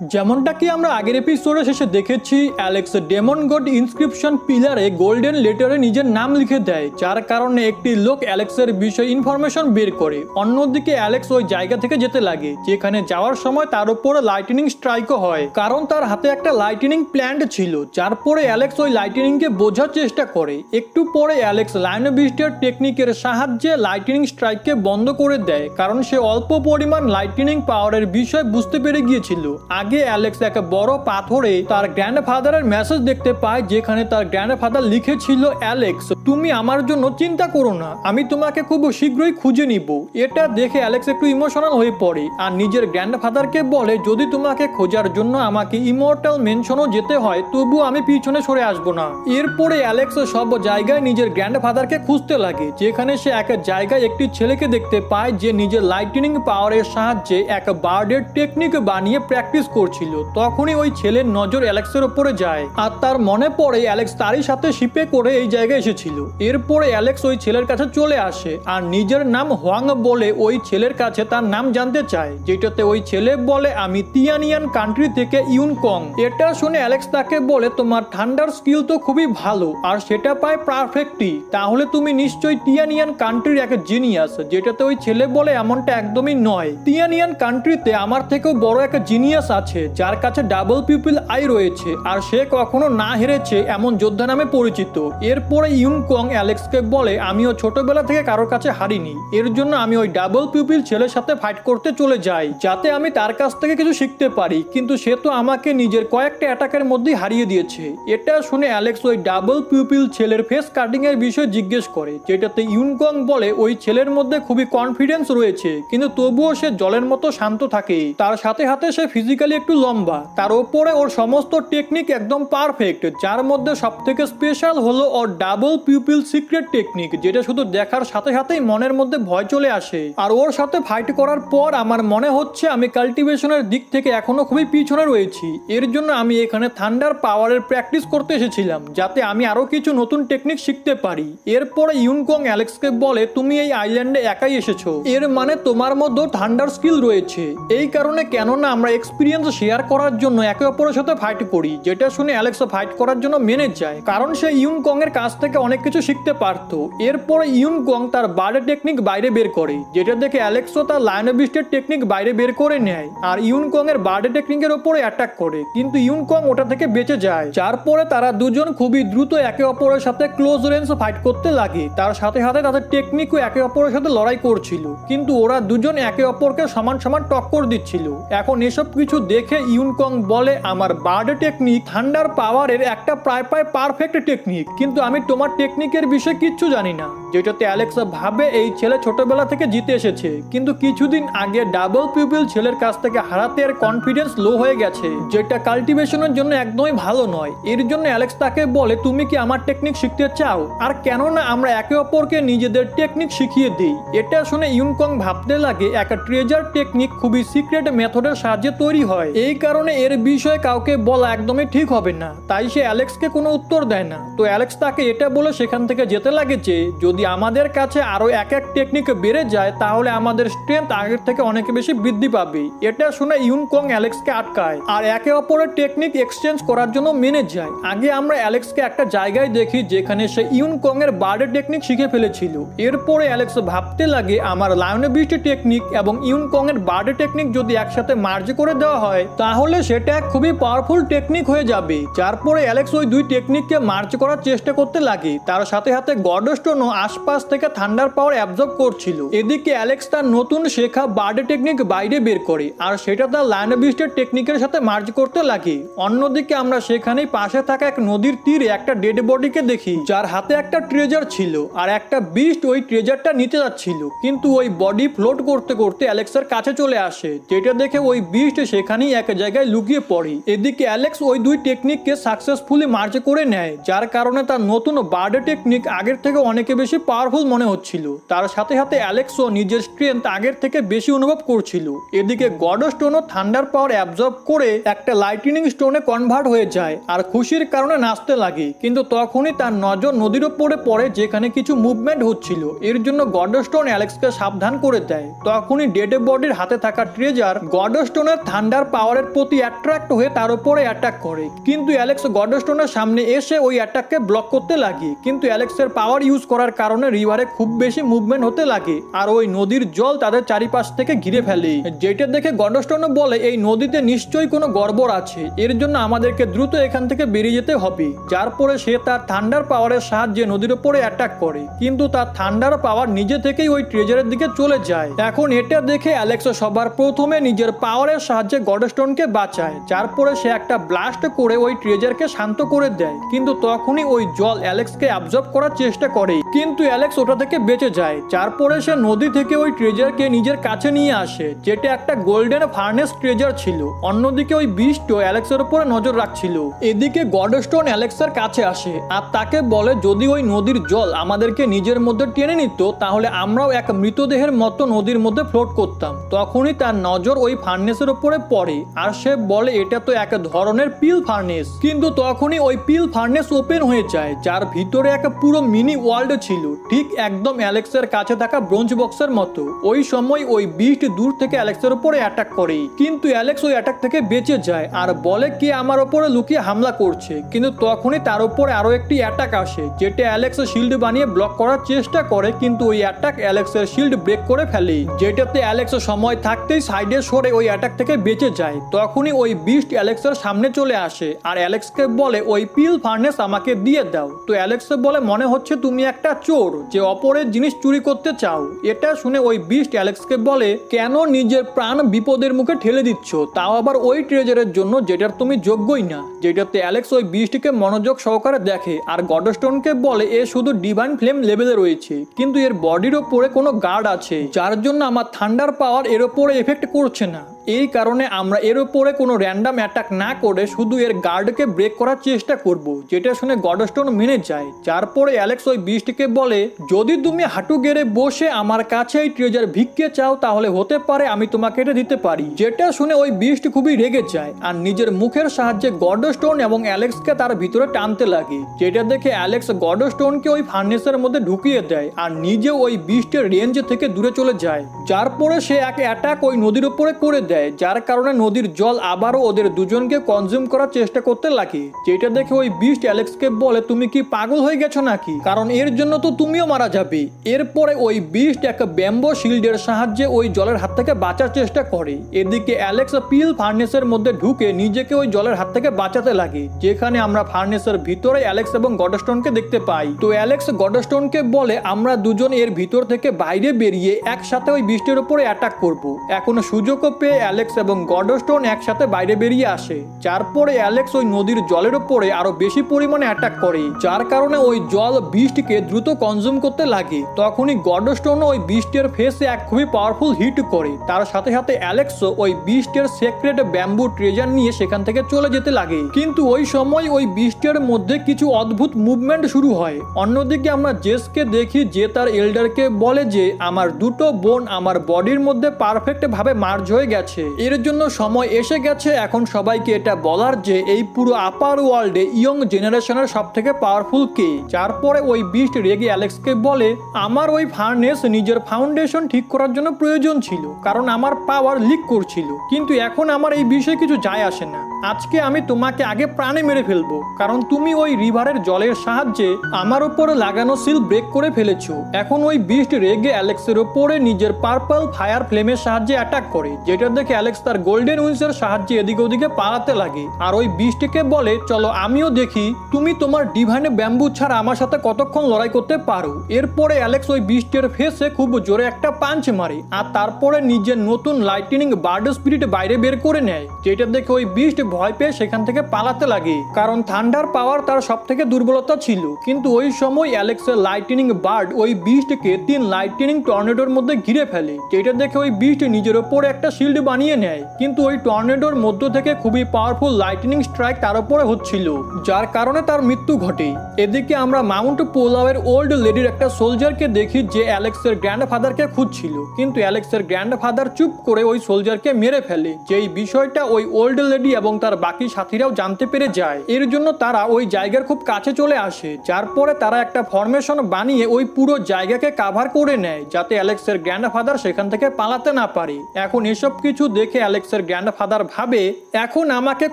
যেমনটা কি আমরা আগের এপিসোডে শেষে দেখেছি, অ্যালেক্স ডেমন গড ইনস্ক্রিপশন পিলারে গোল্ডেন লেটারে নিজের নাম লিখে দেয়, যার কারণে একটি লোক অ্যালেক্সের বিষয়ে ইনফরমেশন বের করে। অন্যদিকে অ্যালেক্স ওই জায়গা থেকে যেতে লাগে, যেখানে যাওয়ার সময় তার উপরে লাইটনিং স্ট্রাইকও হয়, কারণ তার হাতে একটা লাইটনিং প্ল্যান্ট ছিল। যার পরে অ্যালেক্স ওই লাইটনিংকে বোঝার চেষ্টা করে। একটু পরে অ্যালেক্স লায়ন বিস্টের টেকনিকের সাহায্যে লাইটনিং স্ট্রাইককে বন্ধ করে দেয়, কারণ সে অল্প পরিমাণ লাইটনিং পাওয়ারের বিষয় বুঝতে পেরে গিয়েছিল। আগে অ্যালেক্স এক বড় পাথরে তার গ্র্যান্ডফাদারের মেসেজ দেখতে পায়, যেখানে তার গ্র্যান্ডফাদার লিখেছিল, অ্যালেক্স তুমি আমার জন্য চিন্তা করো না, আমি তোমাকে খুব শীঘ্রই খুঁজে নিব। এটা দেখে অ্যালেক্স একটু ইমোশনাল হয়ে পড়ে আর নিজের গ্র্যান্ডফাদারকে বলে, যদি তোমাকে খোঁজার জন্য আমাকে ইমর্টাল মেনশনও যেতে হয়, তবু আমি পিছনে সরে আসবো না। এরপরে অ্যালেক্স সব জায়গায় নিজের গ্র্যান্ডফাদারকে খুঁজতে লাগে, যেখানে সে এক জায়গায় একটি ছেলেকে দেখতে পায় যে নিজের লাইটনিং পাওয়ারের সাহায্যে এক বার্ডের টেকনিক বানিয়ে প্র্যাকটিস করছিল। তখনই ওই ছেলের নজর অ্যালেক্সের উপরে যায় আর তার মনে পড়ে অ্যালেক্স তারই সাথে শিপে করে এই জায়গায় এসেছিল। এরপরে অ্যালেক্স ওই ছেলের কাছে চলে আসে আর নিজের নাম হোয়াং বলে ওই ছেলের কাছে তার নাম জানতে চায়, যেটাতে ওই ছেলে বলে, আমি তিয়ানিয়ান কান্ট্রি থেকে ইউনকং। এটা শুনে অ্যালেক্স তাকে বলে, তোমার ঠান্ডার স্কিল তো খুবই ভালো আর সেটা পায় পারফেক্টই, তাহলে তুমি নিশ্চয়ই তিয়ানিয়ান কান্ট্রির এক জিনিয়াস। যেটাতে ওই ছেলে বলে, এমনটা একদমই নয়, তিয়ানিয়ান কান্ট্রিতে আমার থেকেও বড় এক জিনিয়াস আছে, যার কাছে ডাবল পিপল আই রয়েছে আর সে কখনো না হেরেছে এমন যোদ্ধা নামে পরিচিত। এরপরে ইউনকং অ্যালেক্সকে বলে, আমিও ছোটবেলা থেকে কারোর কাছে হারিনি, এর জন্য আমি ওই ডাবল পিপল ছেলের সাথে ফাইট করতে চলে যাই, যাতে আমি তার কাছ থেকে কিছু শিখতে পারি, কিন্তু সে তো আমাকে নিজের কয়েকটা অ্যাটাকের মধ্যেই হারিয়ে দিয়েছে। এটা শুনে অ্যালেক্স ওই ডাবল পিপল ছেলের ফেস কাটিং এর বিষয়ে জিজ্ঞেস করে, যেটাতে ইউনকং বলে, ওই ছেলের মধ্যে খুবই কনফিডেন্স রয়েছে, কিন্তু তবুও সে জলের মতো শান্ত থাকে। তার সাথে সাথে সে ফিজিক্যালি একটু লম্বা, তার উপরে ওর সমস্ত টেকনিক একদম পারফেক্ট, যার মধ্যে সব থেকে স্পেশাল হলো ওর ডাবল পিপল সিক্রেট টেকনিক, যেটা শুধু দেখার সাথে সাথেই মনের মধ্যে ভয় চলে আসে। আর ওর সাথে ফাইট করার পর আমার মনে হচ্ছে আমি কাল্টিভেশনের দিক থেকে এখনো খুবই পিছনে রয়েছি, এর জন্য আমি এখানে থান্ডার পাওয়ারের প্র্যাকটিস করতে এসেছিলাম, যাতে আমি আরো কিছু নতুন টেকনিক শিখতে পারি। এরপরে ইউনকং অ্যালেক্সকে বলে, তুমি এই আইল্যান্ডে একাই এসেছো, এর মানে তোমার মধ্যে থান্ডার স্কিল রয়েছে, এই কারণে কেননা আমরা এক্সপিরিয়েন্স শেয়ার করার জন্য একে অপরের সাথে ফাইট করি। যেটা শুনে অ্যালেক্স ফাইট করার জন্য মেনে যায়, কারণ সে ইউনকং এর কাছ থেকে অনেক কিছু শিখতে পারত। এরপরে ইউনকং তার বার্ডে টেকনিক বাইরে বের করে, যেটা দেখে অ্যালেক্সও তার লায়ন বিস্টের টেকনিক বাইরে বের করে নেয় আর ইউনকং এর বার্ডে টেকনিকের উপরে অ্যাটাক করে, কিন্তু ইউনকং ওটা থেকে বেঁচে যায়। যার পরে তারা দুজন খুবই দ্রুত একে অপরের সাথে ক্লোজ রেঞ্জ ফাইট করতে লাগে, তার সাথে সাথে তাদের টেকনিকও একে অপরের সাথে লড়াই করছিল, কিন্তু ওরা দুজন একে অপরকে সমান সমান টক্কর দিচ্ছিল। এখন এসব কিছু দেখে ইউনকং বলে, আমার বার্ড টেকনিক থান্ডার পাওয়ারের একটা প্রায় পারফেক্ট টেকনিক, কিন্তু আমি তোমার টেকনিকের বিষয়ে কিচ্ছু জানি না। যেটাতে অ্যালেক্স ভাবে এই ছেলে ছোটবেলা থেকে জিতে এসেছে, কিন্তু কিছুদিন আগে ডাবল পিপল ছেলের কাছ থেকে হারাতে এর কনফিডেন্স লো হয়ে গেছে, যেটা কাল্টিভেশনের জন্য একদমই ভালো নয়। এর জন্য অ্যালেক্স তাকে বলে, তুমি কি আমার টেকনিক শিখতে চাও, আর কেননা আমরা একে অপরকে নিজেদের টেকনিক শিখিয়ে দিই। এটা শুনে ইউনকং ভাবতে লাগে, একটা ট্রেজার টেকনিক খুবই সিক্রেট মেথডের সাহায্যে তৈরি হয়, এই কারণে এর বিষয়ে কাউকে বলা একদমই ঠিক হবে না। তাই সে অ্যালেক্সকে কোনো উত্তর দেয় না। তো অ্যালেক্স তাকে এটা বলে সেখান থেকে যেতে লাগে যে, যদি আমাদের কাছে আরো এক টেকনিক বেড়ে যায়, তাহলে আমাদের স্ট্রেংথ আগের থেকে অনেক বেশি বৃদ্ধি পাবে। এটা শুনে ইউনকং অ্যালেক্সকে আটকায় আর একে অপরের টেকনিক এক্সচেঞ্জ করার জন্য মেনে যায়। আগে আমরা অ্যালেক্সকে একটা জায়গায় দেখি, যেখানে সে ইউনকং এর বার্ডের টেকনিক শিখে ফেলেছিল। এরপরে অ্যালেক্স ভাবতে লাগে, আমার লায়ন বিস্ট টেকনিক এবং ইউনকং এর বার্ডের টেকনিক যদি একসাথে মার্জ করে দেওয়া হয়, তাহলে সেটা খুবই পাওয়ারফুল টেকনিক হয়ে যাবে। যারপরে অ্যালেক্স ওই দুই টেকনিককে মার্জ করার চেষ্টা করতে লাগে, তার সাথে সাথে গডস্টোনও আশপাশ থেকে থান্ডার পাওয়ার অ্যাবজর্ব করছিল। এদিকে অ্যালেক্স তার নতুন শেখা বার্ডে টেকনিক বাইরে বের করে আর সেটা তার লায়ন বিস্টের টেকনিকের সাথে মার্জ করতে লাগে। অন্যদিকে আমরা সেখানেই পাশে থাকা এক নদীর তীরে একটা ডেড বডিকে দেখি, যার হাতে একটা ট্রেজার ছিল আর একটা বিস্ট ওই ট্রেজারটা নিতে যাচ্ছিল, কিন্তু ওই বডি ফ্লোট করতে করতে অ্যালেক্সের কাছে চলে আসে, যেটা দেখে ওই বিস্ট সেখানেই এক জায়গায় লুকিয়ে পড়ে। এদিকে অ্যালেক্স ওই দুই টেকনিককে সাকসেসফুলি মার্জ করে নেয়, যার কারণে তার নতুন বার্ডে টেকনিক আগের থেকে অনেক বেশি বেশি পাওয়ারফুল মনে হচ্ছিল। তার সাথে সাথে অ্যালেক্সও নিজের স্ট্রেংথ আগের থেকে বেশি অনুভব করছিল। এদিকে গড স্টোনও থান্ডার পাওয়ার অ্যাবজর্ব করে একটা লাইটনিং স্টোনে কনভার্ট হয়ে যায় আর খুশির কারণে নাচতে লাগে। কিন্তু তখনই তার নজর নদীর ওপরে পড়ে যেখানে কিছু মুভমেন্ট হচ্ছিল। এর জন্য গড স্টোন অ্যালেক্সকে সাবধান করে দেয়। তখনই ডেড বডির হাতে থাকা ট্রেজার গড স্টোনের থান্ডার পাওয়ারের প্রতি অ্যাট্রাক্ট হয়ে তার উপরে অ্যাটাক করে। কিন্তু অ্যালেক্স গড স্টোনের সামনে এসে ওই অ্যাটাককে ব্লক করতে লাগে। কিন্তু অ্যালেক্সের পাওয়ার ইউজ করার কারণে রিভারে খুব বেশি মুভমেন্ট হতে লাগে আর ওই নদীর জল তাদের চারিপাশ থেকে ঘিরে ফেলে। যেটা দেখে গড স্টোনও বলে এই নদীতে নিশ্চয়ই কোনো গড়বড় আছে, এর জন্য আমাদেরকে দ্রুত এখান থেকে বেরিয়ে যেতে হবে। যার পরে সে তার থান্ডার পাওয়ারের সাহায্যে নদীর উপরে অ্যাটাক করে, কিন্তু তার থান্ডার পাওয়ার নিজে থেকেই ওই ট্রেজারের দিকে চলে যায়। এখন এটা দেখে অ্যালেক্স সবার প্রথমে নিজের পাওয়ারের সাহায্যে গডস্টোনকে বাঁচায়। যার পরে সে একটা ব্লাস্ট করে ওই ট্রেজারকে শান্ত করে দেয়। কিন্তু তখনই ওই জল অ্যালেক্সকে অ্যাবজর্ব করার চেষ্টা করে, কিন্তু অ্যালেক্স ওটা থেকে বেঁচে যায়। যার পরে সে নদী থেকে ওই ট্রেজারকে নিজের কাছে নিয়ে আসে, যেটা একটা গোল্ডেন ফার্নেস ট্রেজার ছিল। অন্যদিকে ওই বিস্টও অ্যালেক্সের উপরে নজর রাখছিল। এদিকে গডস্টোন অ্যালেক্সের কাছে আসে আর তাকে বলে যদি ওই নদীর জল আমাদেরকে নিজের মধ্যে টেনে নিত তাহলে আমরাও এক মৃতদেহের মতো নদীর মধ্যে ফ্লোট করতাম। তখনই তার নজর ওই ফার্নেসের উপরে পড়ে আর সে বলে এটা তো এক ধরনের পিল ফার্নেস। কিন্তু তখনই ওই পিল ফার্নেস ওপেন হয়ে যায়, যার ভিতরে একটা পুরো মিনি ওয়ার্ল্ড ছিল, ঠিক একদম অ্যালেক্সের কাছে থাকা ব্রোঞ্জ বক্সের মতো। ওই সময় ওই বিস্ট দূর থেকে অ্যালেক্সের উপরে অ্যাটাক করে, কিন্তু অ্যালেক্স ওই অ্যাটাক থেকে বেঁচে যায় আর বলে কে আমার উপরে লুকিয়ে হামলা করছে। কিন্তু তখনই তার উপরে আরো একটি অ্যাটাক আসে, যেটা অ্যালেক্স শিল্ড বানিয়ে ব্লক করার চেষ্টা করে, কিন্তু ওই অ্যাটাক অ্যালেক্সের শিল্ড ব্রেক করে ফেলে, যেটাতে অ্যালেক্স সময় থাকতেই সাইডে সরে ওই অ্যাটাক থেকে বেঁচে যায়। তখনই ওই বিস্ট অ্যালেক্সের সামনে চলে আসে আর অ্যালেক্সকে বলে ওই পিল ফার্নেস আমাকে দিয়ে দাও। তো অ্যালেক্স বলে মনে হচ্ছে তুমি একটা চোর যে অপরের জিনিস চুরি করতে চাও। এটা শুনে ওই বিস্ট অ্যালেক্সকে বলে কেন নিজের প্রাণ বিপদের মুখে ঠেলে দিচ্ছ, তাও আবার ওই ট্রেজারের জন্য যেটার তুমি যোগ্যই না। যেটাতে অ্যালেক্স ওই বিস্টকে মনোযোগ সহকারে দেখে আর গডস্টোনকে বলে এ শুধু ডিভাইন ফ্লেম লেভেলে রয়েছে, কিন্তু এর বডির ওপরে কোনো গার্ড আছে, যার জন্য আমার থান্ডার পাওয়ার এর ওপরে এফেক্ট করছে না। এই কারণে আমরা এর উপরে কোনো র্যান্ডাম অ্যাটাক না করে শুধু এর গার্ডকে ব্রেক করার চেষ্টা করব। যেটা শুনে গডস্টোন মেনে যায়। যার পরে অ্যালেক্স ওই বিস্টকে বলে যদি তুমি হাঁটু গেড়ে বসে আমার কাছে এই ট্রেজার ভিক্ষে চাও তাহলে হতে পারে আমি তোমাকে এটা দিতে পারি। যেটা শুনে ওই বিস্ট খুবই রেগে যায় আর নিজের মুখের সাহায্যে গডস্টোন এবং অ্যালেক্সকে তার ভিতরে টানতে লাগে। যেটা দেখে অ্যালেক্স গডস্টোনকে ওই ফার্নেসের মধ্যে ঢুকিয়ে দেয় আর নিজে ওই বিস্টের রেঞ্জ থেকে দূরে চলে যায়। যার পরে সে এক অ্যাটাক ওই নদীর উপরে করে দেয়, যার কারণে নদীর জল আবারও ওদের দুজনকে কনজিউম করার চেষ্টা করতে লাগে। যেটা দেখে ওই বিস্ট অ্যালেক্সকে বলে তুমি কি পাগল হয়ে গেছো নাকি, কারণ এর জন্য তো তুমিও মারা যাবে। এরপরে ওই বিস্ট একটা ব্যাম্বো শিল্ডের সাহায্যে ওই জলের হাত থেকে বাঁচার চেষ্টা করে। এদিকে অ্যালেক্স পিল ফার্নেসের মধ্যে ঢুকে নিজেকে ওই জলের হাত থেকে বাঁচাতে লাগে, যেখানে আমরা ফার্নেসের ভিতরে অ্যালেক্স এবং গডস্টোনকে দেখতে পাই। তো অ্যালেক্স গডস্টোনকে বলে আমরা দুজন এর ভিতর থেকে বাইরে বেরিয়ে একসাথে ওই বিস্টের উপরে অ্যাটাক করব। এখন সুযোগও পেয়ে অ্যালেক্স এবং গডস্টোন একসাথে বাইরে বেরিয়ে আসে। তারপরে অ্যালেক্স ওই নদীর জলের উপরে আরো বেশি পরিমাণে অ্যাটাক করে, যার কারণে ওই জল বিস্টকে দ্রুত কনজিউম করতে লাগে। তখনই গডস্টোন ওই বিস্টের ফেসে এক খুবই পাওয়ারফুল হিট করে। তার সাথে সাথে অ্যালেক্সও ওই বিস্টের সিক্রেট ব্যাম্বু ট্রেজার নিয়ে সেখান থেকে চলে যেতে লাগে। কিন্তু ওই সময় ওই বিস্টের মধ্যে কিছু অদ্ভুত মুভমেন্ট শুরু হয়। অন্যদিকে আমরা জেসকে দেখি যে তার এল্ডারকে বলে যে আমার দুটো বোন আমার বডির মধ্যে পারফেক্ট ভাবে মার্জ হয়ে গেছে, এর জন্য সময় এসে গেছে এখন সবাইকে এটা বলার যে এই পুরো আপার ওয়ার্ল্ডে ইয়ং জেনারেশনের সব থেকে পাওয়ারফুল কে। তারপরে ওই বিস্ট রেগে অ্যালেক্সকে বলে আমার ওই ফার্নেস নিজের ফাউন্ডেশন ঠিক করার জন্য প্রয়োজন ছিল, কারণ আমার পাওয়ার লিক করছিল, কিন্তু এখন আমার এই বিষয়ে কিছু যায় আসে না। আজকে আমি তোমাকে আগে প্রাণে মেরে ফেলবো, কারণ তুমি ওই রিভারের জলের সাহায্যে আমার উপরে লাগানো সিল ব্রেক করে ফেলেছো। এখন ওই বিস্ট রেগে অ্যালেক্সের উপরে নিজের পার্পল ফায়ার ফ্লেমের সাহায্যে অ্যাটাক করে, যেটা দেখে অ্যালেক্স তার গোল্ডেন উইংসের সাহায্যে এদিকে ওদিকে পালাতে লাগে আর ওই বিস্টকে বলে চলো আমিও দেখি তুমি তোমার ডিভাইনে ব্যাম্বু ছাড়া আমার সাথে কতক্ষণ লড়াই করতে পারো। এরপরে অ্যালেক্স ওই বিস্টের ফেসে খুব জোরে একটা পাঞ্চ মারে আর তারপরে নিজের নতুন লাইটনিং বার্ড স্পিরিট বাইরে বের করে নেয়, যেটা দেখে ওই বিস্ট ভয় পেয়ে সেখান থেকে পালাতে লাগে, কারণ থান্ডার পাওয়ার তার সব থেকে দুর্বলতা ছিল। কিন্তু ওই সময় অ্যালেক্সের লাইটনিং বার্ড ওই বিস্টকে 3 লাইটনিং টর্নেডোর মধ্যে ঘিরে ফেলে, যেটা দেখে ওই বিস্ট নিজের ওপরে একটা শিল্ড বানিয়ে নেয়, কিন্তু ওই টর্নেডোর মধ্য থেকে খুবই পাওয়ারফুল লাইটনিং স্ট্রাইক তার উপরে হচ্ছিল, যার কারণে তার মৃত্যু ঘটে। এদিকে আমরা মাউন্ট পোলাওয়ের ওল্ড লেডির একটা সোলজারকে দেখি যে অ্যালেক্সের গ্র্যান্ডফাদারকে খুঁজছিল, কিন্তু অ্যালেক্সের গ্র্যান্ডফাদার চুপ করে ওই সোলজারকে মেরে ফেলে। যেই বিষয়টা ওই ওল্ড লেডি এবং তার বাকি সাথীরাও জানতে পেরে যায়। এর জন্য তারা ওই জায়গার খুব কাছে চলে আসে, যার পরে তারা একটা ফরমেশন বানিয়ে ওই পুরো জায়গাকে কাভার করে নেয়, যাতে অ্যালেক্সের গ্র্যান্ডফাদার সেখান থেকে পালাতে না পারে। এখন এসব কিছু দেখে অ্যালেক্সের গ্র্যান্ডফাদার ভাবে এখন আমাকে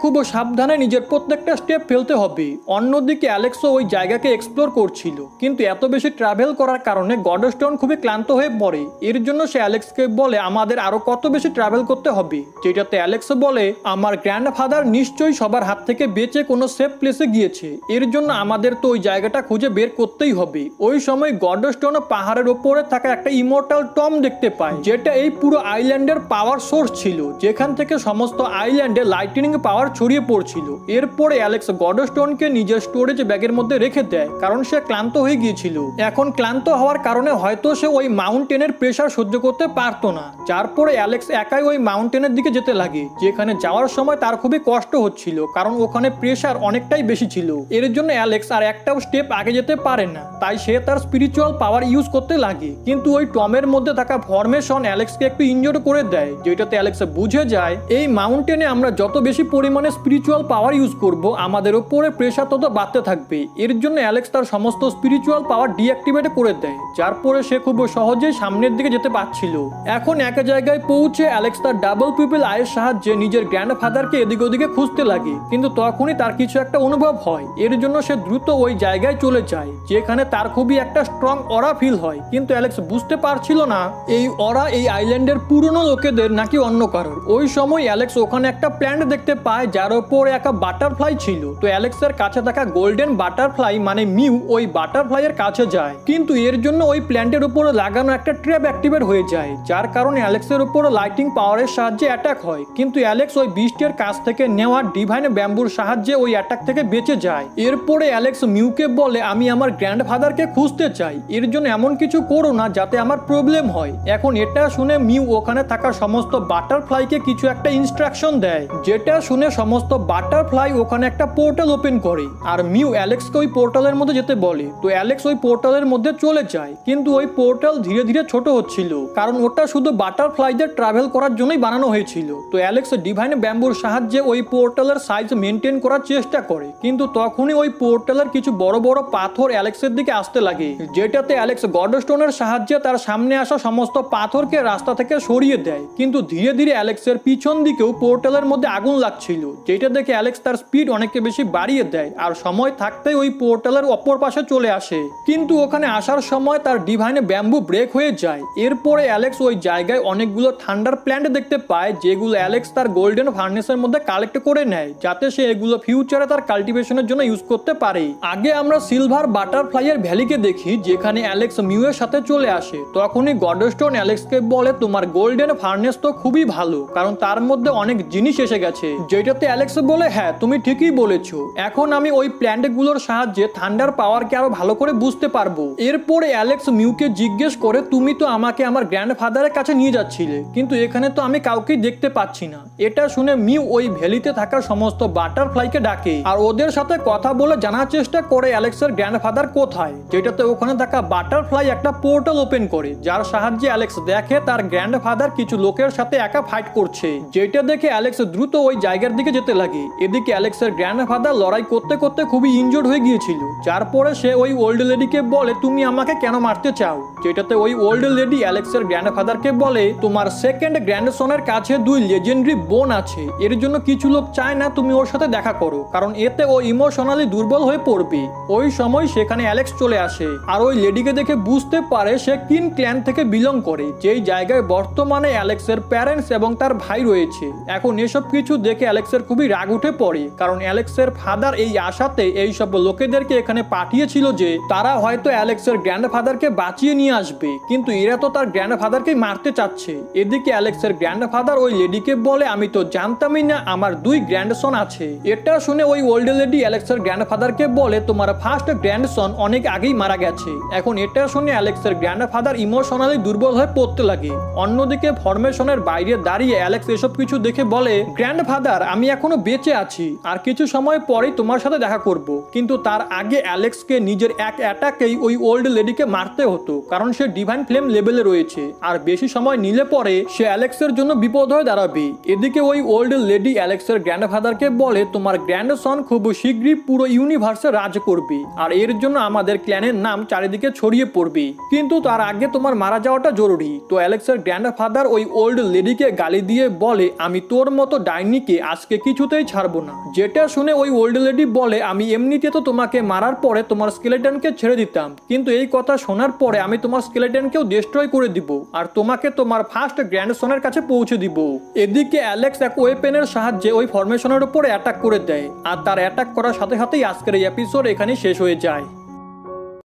খুব সাবধানে নিজের প্রত্যেকটা স্টেপ ফেলতে হবে। অন্যদিকে অ্যালেক্সও ওই জায়গাকে এক্সপ্লোর করছিল, কিন্তু এত বেশি ট্রাভেল করার কারণে গডস্টোন খুবই ক্লান্ত হয়ে পড়ে। এর জন্য সে অ্যালেক্সকে বলে আমাদের আরো কত বেশি ট্রাভেল করতে হবে, যেটাতে অ্যালেক্স বলে আমার গ্র্যান্ডফাদার নিশ্চয়ই সবার হাত থেকে বেঁচে কোনো সেফ প্লেসে গিয়েছে, এর জন্য আমাদের তো ওই জায়গাটা খুঁজে বের করতেই হবে। ওই সময় গডস্টোন পাহাড়ের ওপরে থাকা একটা ইমর্টাল টম দেখতে পায়, যেটা এই পুরো আইল্যান্ডের পাওয়ার সোর্স ছিল, যেখান থেকে সমস্ত আইল্যান্ডে লাইটনিং পাওয়ার ছড়িয়ে পড়ছিল। এরপরে অ্যালেক্স গডস্টোনকে নিজের স্টোরেজ ব্যাগের মধ্যে রেখে দেয়, কারণ সে ক্লান্ত হয়ে গিয়েছিল। এখন ক্লান্ত হওয়ার কারণে হয়তো সে ওই মাউন্টেনের প্রেসার সহ্য করতে পারতো না, যার পরে অ্যালেক্স একাই ওই মাউন্টেনের দিকে যেতে লাগে, যেখানে যাওয়ার সময় তার খুবই কষ্ট হচ্ছিল, কারণ ওখানে প্রেসার অনেকটাই বেশি ছিল। এর জন্য অ্যালেক্স আর একটাও স্টেপ আগে যেতে পারে না, তাই সে তার স্পিরিচুয়াল পাওয়ার ইউজ করতে লাগে। কিন্তু ওই টমের মধ্যে থাকা ফরমেশন অ্যালেক্সকে একটু ইনজোর করে দেয়, যেটাতে অ্যালেক্স বুঝে যায় এই মাউন্টেনে আমরা যত বেশি পরিমাণে স্পিরিচুয়াল পাওয়ার ইউজ করব আমাদের উপরে প্রেসার তত বাড়তে থাকবে। এর জন্য অ্যালেক্স তার সমস্ত স্পিরিচুয়াল পাওয়ার ডিঅ্যাক্টিভেট করে দেয়, যার পরে সে খুব সহজেই সামনের দিকে যেতে পারছিল। এখন এক জায়গায় পৌঁছে অ্যালেক্স তার ডাবল পিপল আইয়ের সাহায্যে নিজের গ্র্যান্ডফাদারকে এদিক ওদিকে খুঁজতে লাগে, কিন্তু তখনই তার কিছু একটা অনুভব হয়। এর জন্য সে দ্রুত ওই জায়গায় চলে যায়, যেখানে তার খুবই একটা স্ট্রং অরা ফিল হয়, কিন্তু অ্যালেক্স বুঝতে পারছিল না এই অরা এই আইল্যান্ডের পুরনো লোকেদের নাকি অন্য কারোর। ওই সময় অ্যালেক্স ওখানে একটা প্ল্যান্ট দেখতে পায়, যার উপরে একটা বাটারফ্লাই ছিল। তো অ্যালেক্সের কাছে থাকা গোল্ডেন বাটারফ্লাই মানে মিউ ওই বাটারফ্লাইয়ের কাছে যায়, কিন্তু এর জন্য ওই প্ল্যান্টের উপরে লাগানো একটা ট্র্যাপ অ্যাক্টিভেট হয়ে যায়, যার কারণে অ্যালেক্সের উপরে লাইটিং পাওয়ারের সাহায্যে অ্যাটাক হয়। কিন্তু অ্যালেক্স ওই বিস্টের কাছ থেকে নেওয়া ডিভাইন ব্যাম্বুর সাহায্যে ওই অ্যাটাক থেকে বেঁচে যায়। এরপরে অ্যালেক্স মিউকে বলে আমি আমার গ্র্যান্ডফাদারকে খুঁজতে চাই, এর জন্য এমন কিছু করো না যাতে আমার প্রবলেম হয়। এখন এটা শুনে মিউ ওখানে থাকা সমস্ত বাটারফ্লাইকে কিছু একটা ইনস্ট্রাকশন দেয়, যেটা শুনে সমস্ত বাটারফ্লাই ওখানে একটা পোর্টাল ওপেন করে, আর মিউ অ্যালেক্সকে ওই পোর্টালের মধ্যে যেতে বলে। তো অ্যালেক্স ওই পোর্টালের মধ্যে চলে যায়, কিন্তু ওই পোর্টাল ধীরে ধীরে ছোট হচ্ছিল, কারণ ওটা শুধু বাটারফ্লাইদের ট্রাভেল করার জন্যই বানানো হয়েছিল। তো অ্যালেক্স ডিভাইন ব্যাম্বুর সাহায্যে ওই পোর্টালের সাইজ মেনটেন করার চেষ্টা করে, কিন্তু তখনই ওই পোর্টালের কিছু বড় বড় পাথর অ্যালেক্সের দিকে আসতে লাগে, যেটাতে অ্যালেক্স গডস্টোনের সাহায্যে তার সামনে আসা সমস্ত পাথরকে রাস্তা থেকে সরিয়ে দেয়। কিন্তু ধীরে ধীরে অ্যালেক্সের পিছন দিকেও পোর্টালের মধ্যে আগুন লাগছিল, যেটা দেখে অ্যালেক্স তার স্পিড অনেক বেশি বাড়িয়ে দেয়, আর সময় থাকতেই ওই পোর্টালের অপর পাশে চলে আসে। কিন্তু ওখানে আসার সময় তার ডিভাইনে ব্যাম্বু ব্রেক হয়ে যায়। এরপরে অ্যালেক্স ওই জায়গায় অনেকগুলো থান্ডার প্ল্যান্ট দেখতে পায়, যেগুলো অ্যালেক্স তার গোল্ডেন ফার্নেসের মধ্যে কালেক্ট করে নেয়, যাতে সে এগুলো ফিউচারে তার কাল্টিভেশনের জন্য ইউজ করতে পারে। আগে আমরা সিলভার বাটারফ্লাইয়ের ভ্যালিকে দেখি, যেখানে অ্যালেক্স মিউয়ের সাথে চলে আসে। তখনই গডস্টোন অ্যালেক্সকে বলে তোমার গোল্ডেন ফার্নেস তো খুবই ভালো, কারণ তার মধ্যে অনেক জিনিস এসে গেছে। যেটাতে অ্যালেক্স বলে হ্যাঁ তুমি ঠিকই বলেছো, এখন আমি ওই প্ল্যান্টগুলোর সাহায্যে থান্ডার পাওয়ারকে আরো ভালো করে বুঝতে পারবো। এরপরে অ্যালেক্স মিউকে জিজ্ঞেস করে তুমি তো আমাকে আমার গ্র্যান্ডফাদারের কাছে নিয়ে যাচ্ছিলে, কিন্তু এখানে তো আমি কাউকেই দেখতে পাচ্ছি না। এটা শুনে মিউ ওই ভ্যালিতে থাকা সমস্ত বাটারফ্লাইকে ডাকে, আর ওদের সাথে কথা বলে জানার চেষ্টা করে অ্যালেক্সের গ্র্যান্ডফাদার কোথায়। যেটাতে ওখানে থাকা বাটারফ্লাই একটা পোর্টাল ওপেন করে, যার সাহায্যে অ্যালেক্স দেখে তার গ্র্যান্ডফাদার কিছু লোকের সাথে একা ফাইট করছে। যেটা দেখে অ্যালেক্স দ্রুত ওই জায়গার দিকে যেতে লাগে। এদিকে অ্যালেক্সের গ্র্যান্ডফাদার লড়াই করতে করতে খুবই ইনজোর্ড হয়ে গিয়েছিল, যার পরে সে ওই ওল্ড লেডিকে বলে তুমি আমাকে কেন মারতে চাও। যেটাতে ওই ওল্ড লেডি অ্যালেক্সের গ্র্যান্ডফাদারকে বলে তোমার সেকেন্ড গ্র্যান্ডসনের কাছে 2 লেজেন্ডারি বোন আছে, এর জন্য কিছু লোক চায় না তুমি ওর সাথে দেখা করো, কারণ এতে ও ইমোশনালি দুর্বল হয়ে পড়বে। ওই সময় সেখানে অ্যালেক্স চলে আসে, আর ওই লেডিকে দেখে বুঝতে পারে সে কিন ক্ল্যান থেকে বিলং করে, যেই জায়গায় বর্তমানে অ্যালেক্সের প্যারেন্টস এবং তার ভাই রয়েছে। এখন এসব কিছু দেখে অ্যালেক্সের খুবই রাগ উঠে পড়ে, কারণ অ্যালেক্সের ফাদার এই আশাতে এই সব লোকেদেরকে এখানে পাঠিয়েছিল যে তারা হয়তো অ্যালেক্সের গ্র্যান্ডফাদারকে বাঁচিয়ে নিয়ে আসবে, কিন্তু এরা তো তার গ্র্যান্ডফাদারকে মারতে চাচ্ছে। এদিকে অ্যালেক্সের গ্র্যান্ডফাদার ওই লেডিকে বলে আমি তো জানতামই না আমার 2 গ্র্যান্ডসন আছে। এটা শুনে ওই ওল্ড লেডি অ্যালেক্সের গ্র্যান্ডফাদারকে বলে তোমার ফার্স্ট গ্র্যান্ডসন অনেক আগেই মারা গেছে। এখন এটা শুনে অ্যালেক্সের গ্র্যান্ডফাদার ইমোশনালি দুর্বল হয়ে পড়তে লাগে। অন্যদিকে ফরমেশনের বাইরে বাইরে দাঁড়িয়ে অ্যালেক্স এসব কিছু দেখে বলে, গ্র্যান্ডফাদার আমি এখনো বেঁচে আছি, আর কিছু সময় পরেই তোমার সাথে দেখা করব। কিন্তু তার আগে অ্যালেক্সকে নিজের এক অ্যাটাকেই ওই ওল্ড লেডিকে মারতে হতো, কারণ সে ডিভাইন ফ্লেম লেভেলে রয়েছে, আর বেশি সময় নিলে পরে সে অ্যালেক্সের জন্য বিপদ হয়ে দাঁড়াবে। এদিকে ওই ওল্ড লেডি অ্যালেক্সের গ্র্যান্ডফাদারকে বলে, তোমার গ্র্যান্ডসন খুব শীঘ্রই পুরো ইউনিভার্সে রাজ করবে, আর এর জন্য আমাদের ক্ল্যানের নাম চারিদিকে ছড়িয়ে পড়বে, কিন্তু তার আগে তোমার মারা যাওয়াটা জরুরি। তো অ্যালেক্সের গ্র্যান্ডফাদার ওই ওল্ড লেডিকে গালি দিয়ে বলে, আমি তোর মতো ডাইনিকে আজকে কিছুতেই ছাড়বো না। যেটা শুনে ওই ওল্ড লেডি বলে, আমি এমনিতে তো তোমাকে মারার পরে তোমার স্কেলেটনকে ছেড়ে দিতাম, কিন্তু এই কথা শোনার পরে আমি তোমার স্কেলেটনকেও ডিস্ট্রয় করে দিব, আর তোমাকে তোমার ফার্স্ট গ্র্যান্ডসনের কাছে পৌঁছে দিব। এদিকে অ্যালেক্স এক ওয়েপেনের সাহায্যে ওই ফরমেশনের উপরে অ্যাটাক করে দেয়, আর তার অ্যাটাক করার সাথে সাথেই আজকের এই এপিসোড এখানেই শেষ হয়ে যায়।